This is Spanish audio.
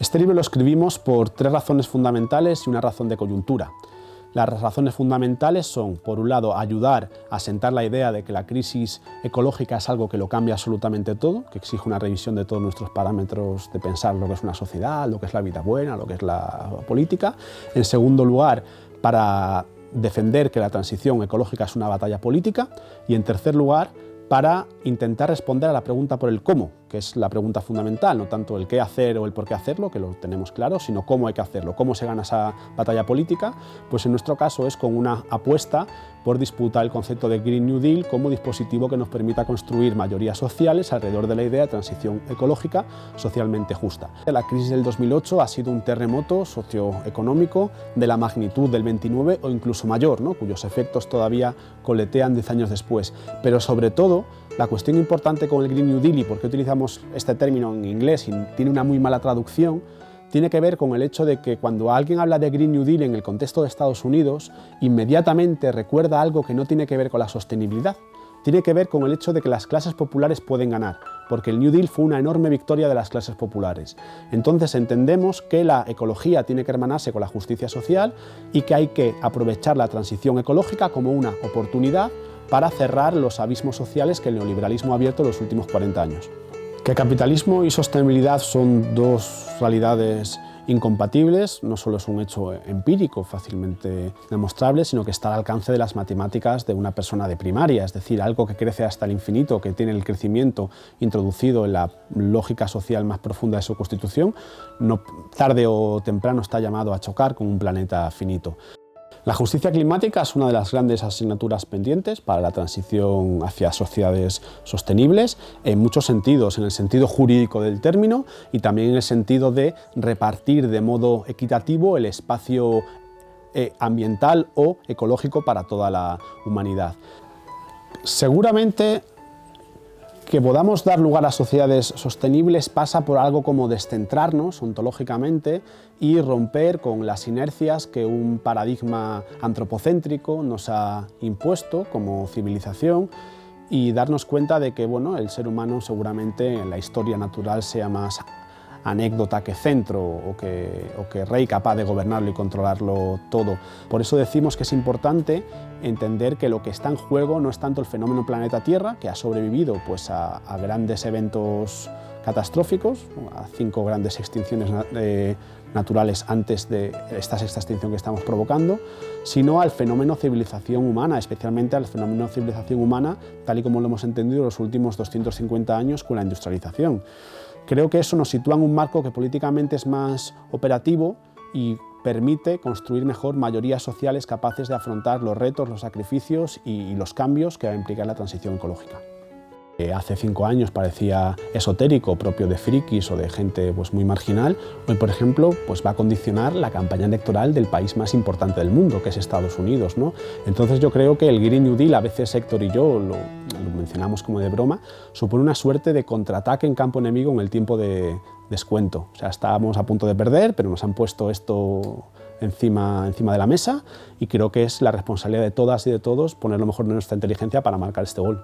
Este libro lo escribimos por tres razones fundamentales y una razón de coyuntura. Las razones fundamentales son, por un lado, ayudar a asentar la idea de que la crisis ecológica es algo que lo cambia absolutamente todo, que exige una revisión de todos nuestros parámetros de pensar lo que es una sociedad, lo que es la vida buena, lo que es la política. En segundo lugar, para defender que la transición ecológica es una batalla política. Y en tercer lugar, para intentar responder a la pregunta por el cómo, que es la pregunta fundamental, no tanto el qué hacer o el por qué hacerlo, que lo tenemos claro, sino cómo hay que hacerlo, cómo se gana esa batalla política. Pues en nuestro caso es con una apuesta por disputar el concepto de Green New Deal como dispositivo que nos permita construir mayorías sociales alrededor de la idea de transición ecológica socialmente justa. La crisis del 2008 ha sido un terremoto socioeconómico de la magnitud del 29 o incluso mayor, ¿no?, cuyos efectos todavía coletean 10 años después. Pero sobre todo, la cuestión importante con el Green New Deal y por qué utilizamos este término en inglés y tiene una muy mala traducción, tiene que ver con el hecho de que cuando alguien habla de Green New Deal en el contexto de Estados Unidos, inmediatamente recuerda algo que no tiene que ver con la sostenibilidad. Tiene que ver con el hecho de que las clases populares pueden ganar, porque el New Deal fue una enorme victoria de las clases populares. Entonces entendemos que la ecología tiene que hermanarse con la justicia social y que hay que aprovechar la transición ecológica como una oportunidad para cerrar los abismos sociales que el neoliberalismo ha abierto en los últimos 40 años. Que capitalismo y sostenibilidad son dos realidades incompatibles no solo es un hecho empírico fácilmente demostrable, sino que está al alcance de las matemáticas de una persona de primaria, es decir, algo que crece hasta el infinito, que tiene el crecimiento introducido en la lógica social más profunda de su constitución, tarde o temprano está llamado a chocar con un planeta finito. La justicia climática es una de las grandes asignaturas pendientes para la transición hacia sociedades sostenibles, en muchos sentidos, en el sentido jurídico del término y también en el sentido de repartir de modo equitativo el espacio ambiental o ecológico para toda la humanidad. Seguramente que podamos dar lugar a sociedades sostenibles pasa por algo como descentrarnos ontológicamente y romper con las inercias que un paradigma antropocéntrico nos ha impuesto como civilización y darnos cuenta de que, bueno, el ser humano seguramente en la historia natural sea más anécdota que centro o que rey capaz de gobernarlo y controlarlo todo. Por eso decimos que es importante entender que lo que está en juego no es tanto el fenómeno planeta Tierra, que ha sobrevivido pues, a grandes eventos catastróficos, a 5 grandes extinciones naturales antes de esta sexta extinción que estamos provocando, sino al fenómeno civilización humana, especialmente al fenómeno civilización humana tal y como lo hemos entendido en los últimos 250 años con la industrialización. Creo que eso nos sitúa en un marco que políticamente es más operativo y permite construir mejor mayorías sociales capaces de afrontar los retos, los sacrificios y los cambios que va a implicar la transición ecológica. Hace 5 años parecía esotérico, propio de frikis o de gente pues, muy marginal. Hoy, por ejemplo, pues, va a condicionar la campaña electoral del país más importante del mundo, que es Estados Unidos, ¿no? Entonces yo creo que el Green New Deal, a veces Héctor y yo lo mencionamos como de broma, supone una suerte de contraataque en campo enemigo en el tiempo de descuento. O sea, estábamos a punto de perder, pero nos han puesto esto encima de la mesa y creo que es la responsabilidad de todas y de todos poner lo mejor de nuestra inteligencia para marcar este gol.